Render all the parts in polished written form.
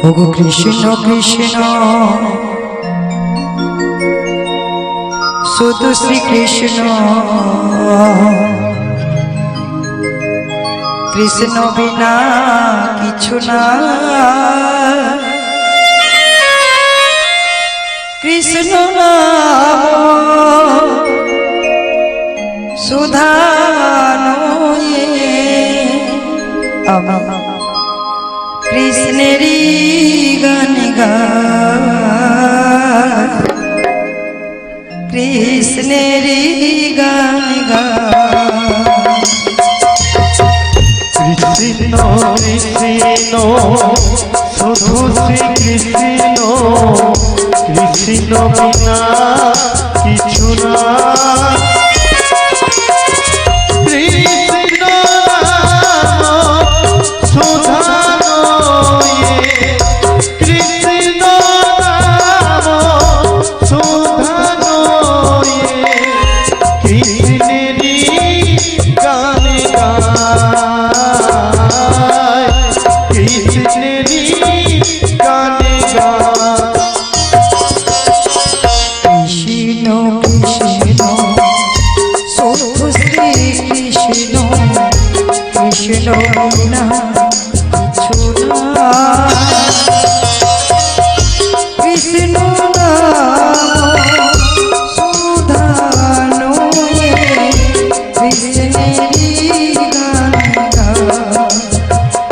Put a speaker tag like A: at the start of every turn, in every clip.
A: ওগো কৃষ্ণ কৃষ্ণ শুধু শ্রীকৃষ্ণ কৃষ্ণ বিনা কিছু না কৃষ্ণ নাম সুধা নয়ে আমি কৃষ্ণেরই গান গাই কৃষ্ণেরই গান গাই
B: কৃষ্ণ কৃষ্ণ শুধু শ্রীকৃষ্ণ কৃষ্ণ বিনা কিছু না
A: কৃষ্ণ বিনা কিছু না কৃষ্ণ নাম সুধা নয়ে কৃষ্ণেরই গান গাই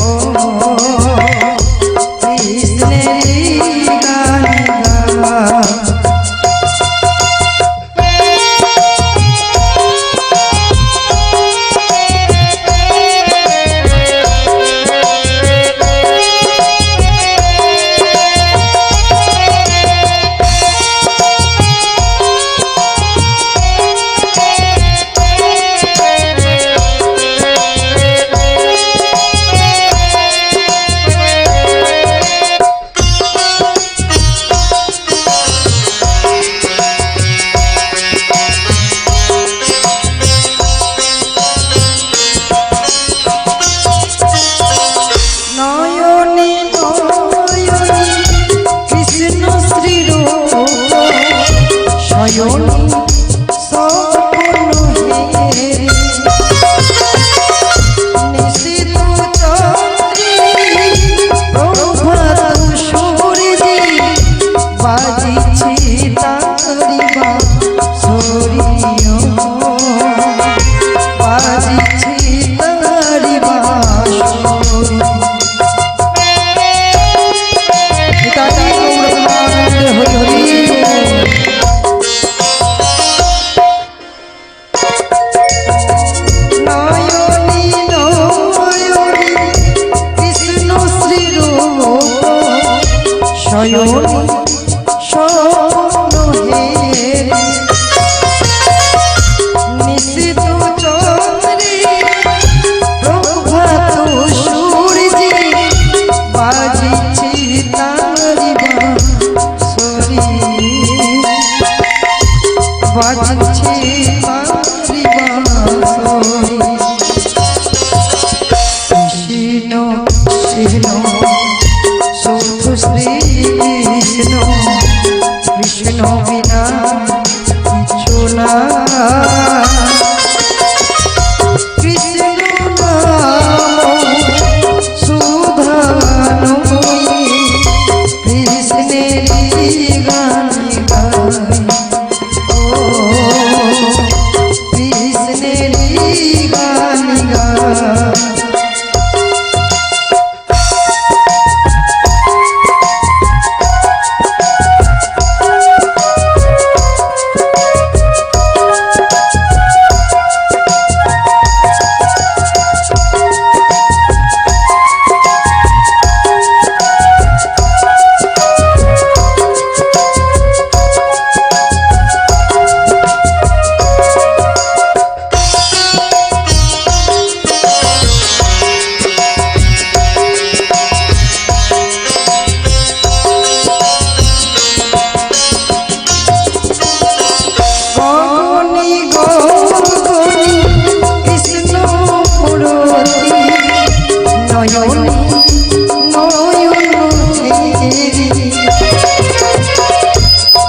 A: ও কৃষ্ণেরই গান গাই কৃষ্ণ শুধু শ্রীকৃষ্ণ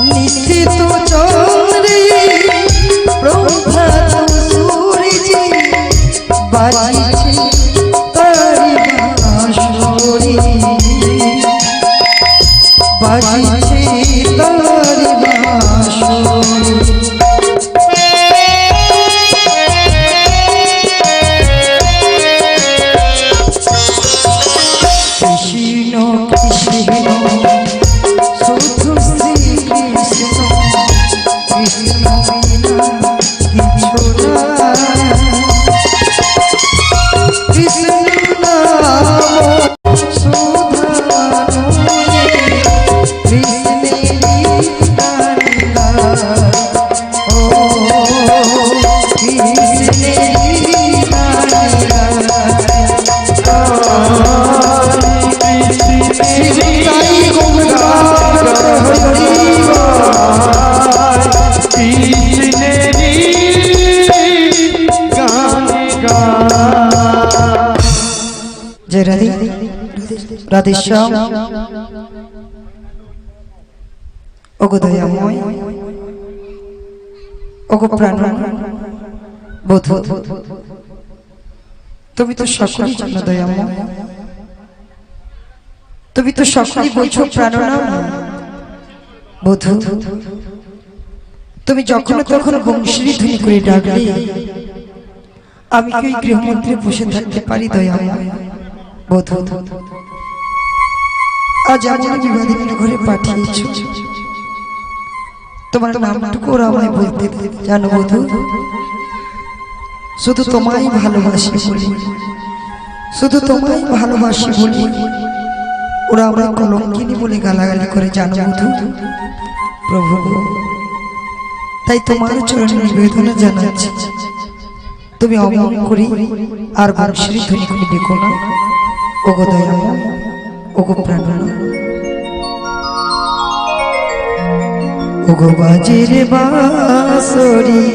A: নিশ্চিত চন্দ্রে প্রভাত সূর্যে বাজিছে তারি বাঁশরি বাজিছে তারি বাঁশরি কৃষ্ণ কৃষ্ণ শুধু শ্রী কৃষ্ণ কৃষ্ণ বিনা কিছু না কৃষ্ণ নাম সুধা নয়ে কৃষ্ণেরই গান গায় ও কৃষ্ণেরই গান গায় जय राधे राधे श्याम ओगो दयामय ओगो प्राण बोधो তুমি তো সকলের জন্য দয়াময় তুমি তো সকলেই বলছো প্রাণনাম বধূ তুমি যখন তখন বংশী ধ্বনি করে ডাকলে আমি কি ওই গৃহমন্ত্রে বসে থাকতে পারি দয়াময় বধূ আজ এমন বিবাদিনীর ঘরে পাঠিয়েছো তোমার নামটুকু ওরা আমায় বলতে জানো বধূ শুধু তোমায় ভালোবাসি বলি শুধু তোমায় ভালোবাসি বলি ওরা আমরা কলঙ্কিনী বলে গালাগালি করে জানো বধূ প্রভু তাই তোমার চরণে নিবেদনা জানাচ্ছি তুমি অমন করি আর বংশী ধ্বনি করে ডেকো না ওগো দয়াময় ওগো প্রাণনাম ওগো বাজে রে বাঁশরি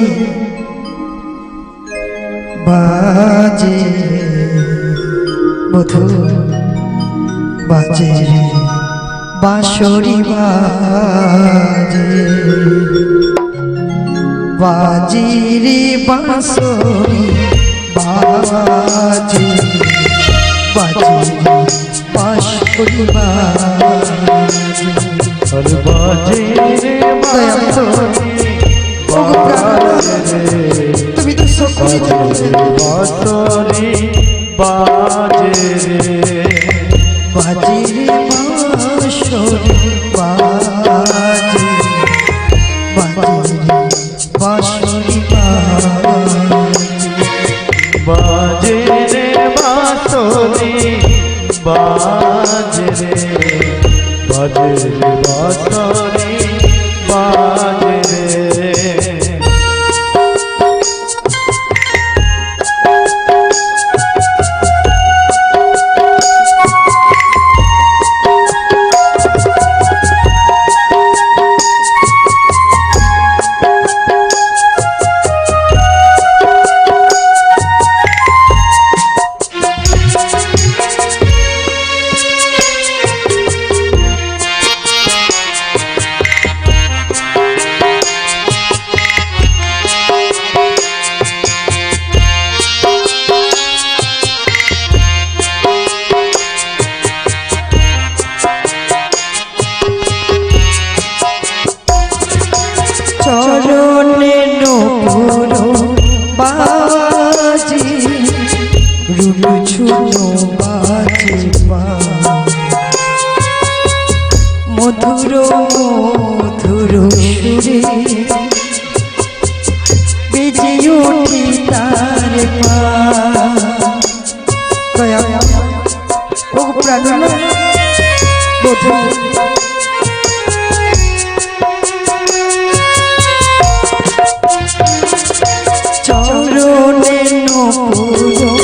A: বাজে বধূ বাজে রে বাঁশরি বাজে বাজে রে বাঁশরি বাজে বাজে বাঁশরি বাজে
B: আর বাজে রে বাঁশরি বাজে
A: তুমি তো সকলে
B: বাঁশরি বাজে রে
A: বাজে রে বাঁশরি বাজে বাজে রে বাঁশরি
B: বাজে রে বাঁশরি বাজে রে বাজে রে বাঁশরি বাজে রে
A: চরণে নপুর বাজি রুনু ঝুনু বাজে মধুর মধুর সুরে বেজে উঠি তার পা দয়া ও প্রাণনাম বধূ চরণে নপুর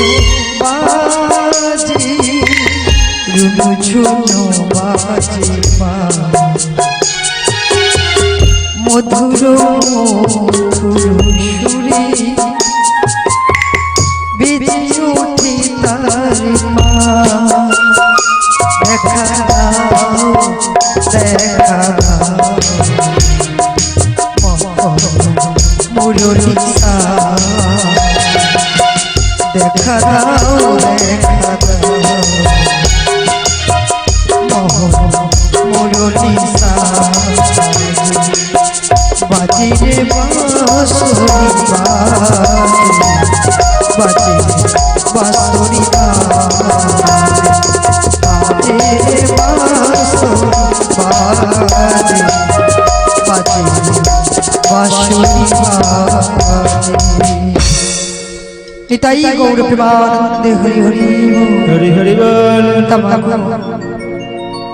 A: বাজে রুনু ঝুনু বাজে মধুর মধুর সুরে বেজে ওঠে তার মা দেখা দাও দেখা দাও মুরলিসা দেখা দাও দেখা দাও মুরলিসা বাজে রে বাঁশরি বাজে বাঁশরি বাজে রে বাঁশরি বাজে বাঁশরি নিতাই গৌর প্রেমানন্দে হরি হরি
B: হরি হরি বল।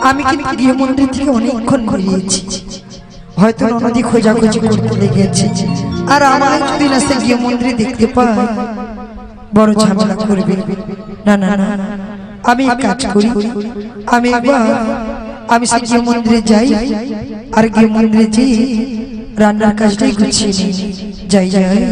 A: আমি কিন্তু গৃহমন্দির থেকে অনেকক্ষণ ঘুরিয়েছি, হয়তো নদী খোঁজাখুঁজি করতে লেগেছে, আর আমার যদি না সে গৃহমন্দির দেখতে পাই বড় ঝামেলা করবে। না না না, আমি এক কাজ করি, আমি সে গৃহমন্দিরে যাই, আর গৃহমন্দিরে যেয়ে রান্নার কাজটাই গুছিয়ে নিই। যাই যাই।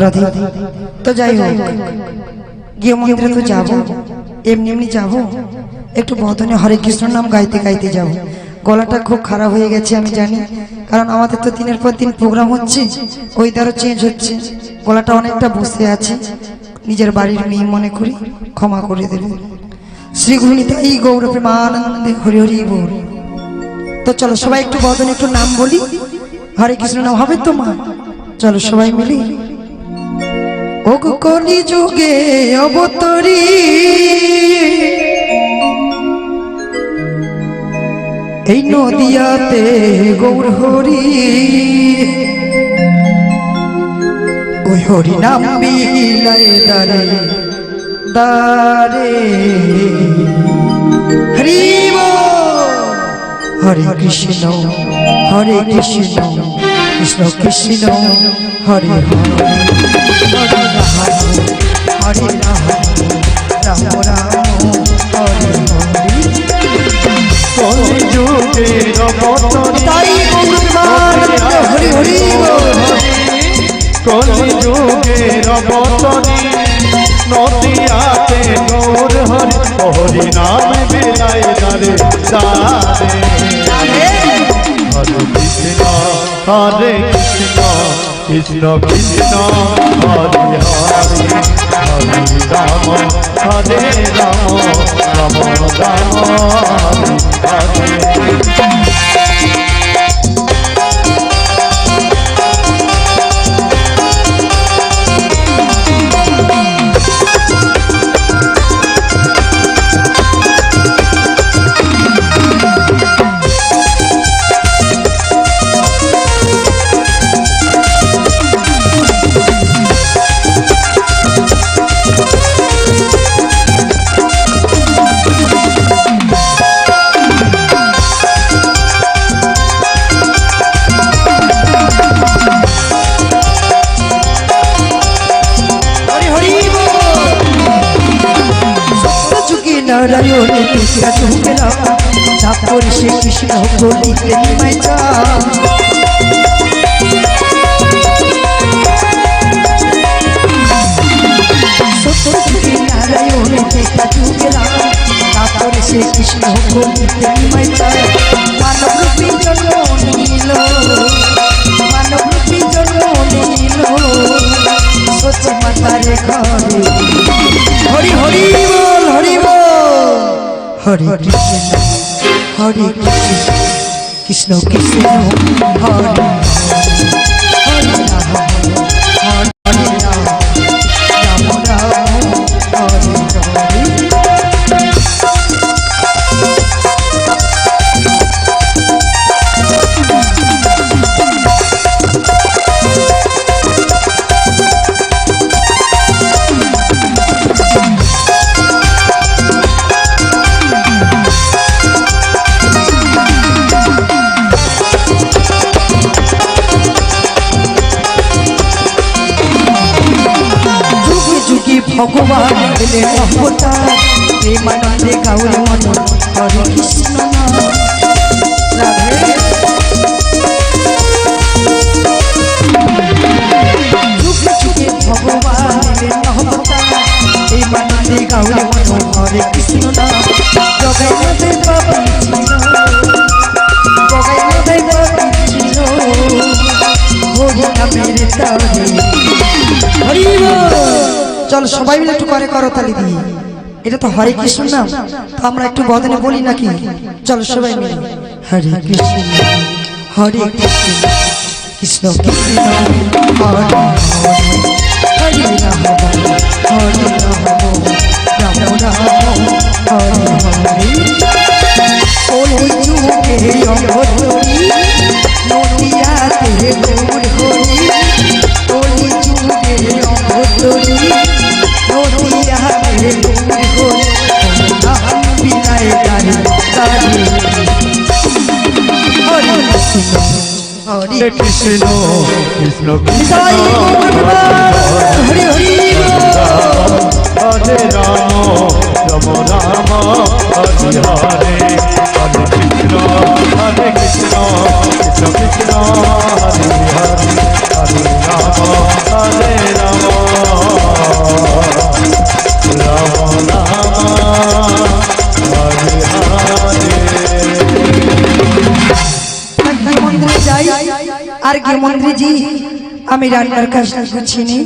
A: রাধে তো যাই হোক, গিয়ে মন্দিরে তো যাবো, এমনি এমনি যাবো, একটু বদনে হরে কৃষ্ণ নাম গাইতে গাইতে যাব। গলাটা খুব খারাপ হয়ে গেছে আমি জানি, কারণ আমাদের তো দিনের পর দিন প্রোগ্রাম হচ্ছে, ওয়েদারও চেঞ্জ হচ্ছে, গলাটা অনেকটা বসে আছে, নিজের বাড়ির মেয়ে মনে করি, ক্ষমা করে দেবে। শ্রী গুরু নিতাই গৌর প্রেমানন্দে হরি হরি বল। তো চলো সবাই একটু বদনে একটু নাম বলি, হরে কৃষ্ণ নাম হবে তো মা, চলো সবাই মিলি। ও কলি যুগে অবতরী এই নদিয়াতে গৌর হরি, ওই হরি নাম বিলায় দারে দারে হরি হরে কৃষ্ণ কৃষ্ণ কৃষ্ণ হরে হরে হরে রাম রাম রাম হরে হরে।
B: কলিযুগের অবতরী
A: তাই হরি হরি
B: কলিযুগের অবতরী নদিয়াতে গৌর হরি, হরি নাম বিলায় দারে দারে হরে কৃষ্ণ কৃষ্ণ কৃষ্ণ হরে হরে হরে রাম হরে রাম রাম রাম হরে হরে।
A: নারায়ণে কৃষ্ণ ঢুকেলা তারপর সে কৃষ্ণ বলিতে নিমাই যা। নারায়ণে কৃষ্ণ ঢুকেলা তারপরে সে কৃষ্ণ কলিতে মাইতায় মানব রূপী জন্ম নিল, মানব রূপী জন্ম নিল সচি মাতারে ঘরে। হরি হরি বল, হরি বল, হরে কৃষ্ণ হরে কৃষ্ণ কৃষ্ণ কৃষ্ণ হরে হরে রাম হরে রাম রাম রাম হরে হরে। ভগবান দিলেন অবতার প্রেমানন্দে গাউরে মন হরে কৃষ্ণ রাধে। যুগে যুগে ভগবান দিলেন অবতার প্রেমানন্দে গাউরে মন হরে কৃষ্ণ জগাই নদে বাবা ছিল, জগাই নদে বাবা ছিল হরি নামের তারে। হরি চল সবাই মিলে একটু করে করতালি দিই, এটা তো হরে কৃষ্ণ নাম, তো আমরা একটু বদনে বলি নাকি? চল সবাই মিলে হরে কৃষ্ণ হরে কৃষ্ণ কৃষ্ণ কৃষ্ণ হরে হরে রাম হরে রাম রাম রাম হরে হরে। ওই যুগে অবতরী নদিয়াতে গৌর হরি, ওই যুগে অবতরী নদিয়াতে গৌর হরি নাম বিনায় গারে গারে। হরে কৃষ্ণ হরে
B: কৃষ্ণ কৃষ্ণ কৃষ্ণ
A: হরে হরি
B: হরে রাম রাম রাম হরে হরে। হরে কৃষ্ণ হরে কৃষ্ণ কৃষ্ণ কৃষ্ণ হরে হরে। হরে রাম হরে রাম রাম রাম হরে হরে।
A: মন্দিরে যাই আর গিয়ে মন্দিরে জি আমি রান্নার কাজটা গুছিয়ে নিই।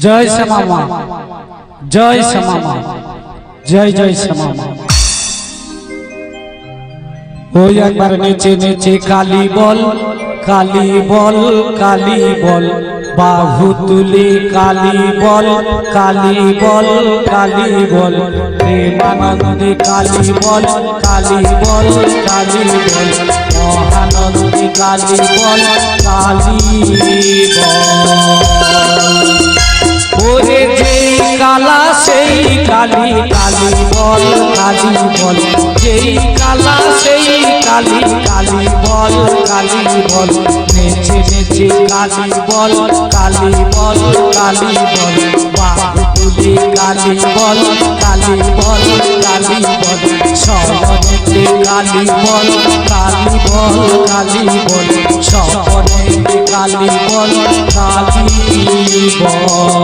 C: जय श्यामा माँ, जय श्यामा माँ, जय जय श्यामा माँ। ओ एक बार नीचे नीचे काली बोल, काली बोल, काली बोल, बाहु तुले काली बोल, काली बोल, काली बोल, प्रेमानंदी काली बोल, काली बोल, काली बोल, मोहानंदी काली बोल, काली बोल। ओरे जेई काला सेई काली, काली बोल, काली बोल, जेई काला सेई কালী কালী বল কালী বল নেচে নেচে কালী বল কালী বল কালী বল বাঘ তুলে কালী বল কালী বল কালী বল সবনেতে কালী বল কালী বল কালী বল সবনেতে কালী বল কালী বল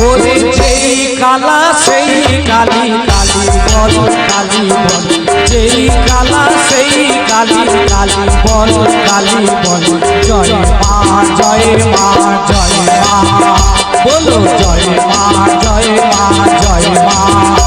C: ওরে যেই কালা সেই কালী কালী বল কালী বল যেই কালা সেই কালী কালী বল কালী বল জয় মা জয় মা জয় মা বলো জয় মা জয় মা জয় মা